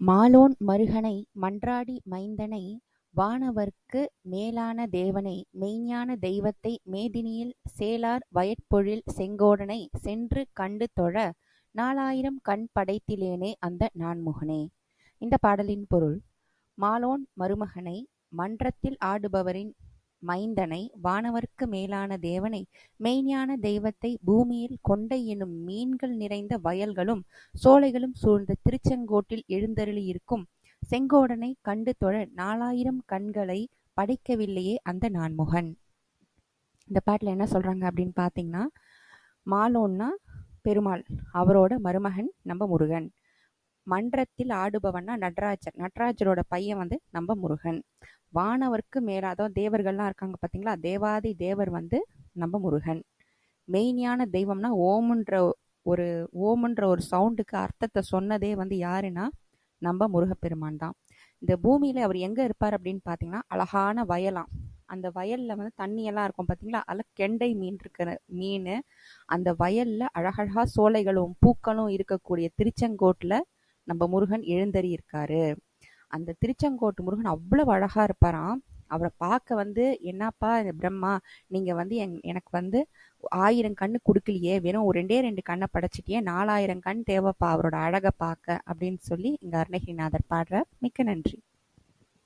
மாலோன் மருகனை மன்றாடி மைந்தனை வானவர்க்கு மேலான தேவனை மெய்ஞ்ஞான தெய்வத்தை மேதினியில் சேலார் வயற்பொழில் செங்கோடனை சென்று கண்டு தொழ நாலாயிரம் கண் படைத்திலேனே அந்த நான்முகனே. இந்த பாடலின் பொருள்: மாலோன் மருமகனை, மன்றத்தில் ஆடுபவரின் மைந்தனை, வானவர்க்கு மேலான தேவனை, மெய்ஞான தெய்வத்தை, பூமியில் கொண்டை எனும் மீன்கள் நிறைந்த வயல்களும் சோலைகளும் சூழ்ந்த திருச்செங்கோட்டில் எழுந்தருளியிருக்கும் செங்கோடனை கண்டு தொழ 4000 கண்களை படைக்கவில்லையே அந்த நான்முகன். இந்த பாட்டில் என்ன சொல்றாங்க அப்படின்னு பார்த்தீங்கன்னா, மாலோன்னா பெருமாள், அவரோட மருமகன் நம்ம முருகன். மன்றத்தில் ஆடுபவன்னா நடராஜர், நடராஜரோட பையன் வந்து நம்ம முருகன். வானவர்க்கு மேல, அதாவது தேவர்கள்லாம் இருக்காங்க பார்த்தீங்களா, தேவாதி தேவர் வந்து நம்ம முருகன். மெய்ஞான தெய்வம்னா ஓமுன்ற ஒரு சவுண்டுக்கு அர்த்தத்தை சொன்னதே வந்து யாருன்னா நம்ம முருகப்பெருமான் தான். இந்த பூமியில அவர் எங்க இருப்பார் அப்படின்னு பார்த்தீங்கன்னா, அழகான வயலாம், அந்த வயல்ல வந்து தண்ணியெல்லாம் இருக்கும் பார்த்தீங்களா, அதில் கெண்டை மீன் இருக்கிற மீன், அந்த வயல்ல அழகழகா சோலைகளும் பூக்களும் இருக்கக்கூடிய திருச்செங்கோட்டில் நம்ம முருகன் எழுந்தறி இருக்காரு. அந்த திருச்செங்கோட்டு முருகன் அவ்வளவு அழகா இருப்பாராம். அவரை பார்க்க வந்து, என்னப்பா பிரம்மா, நீங்க வந்து எனக்கு வந்து 1000 கண்ணு கொடுக்கலையே, வெறும் ஒரு 2 கண்ணை படைச்சிட்டியே, 4000 கண் தேவைப்பா அவரோட அழகை பார்க்க அப்படின்னு சொல்லி இங்க அருணகிரிநாதர் பாடுறார். மிக்க நன்றி.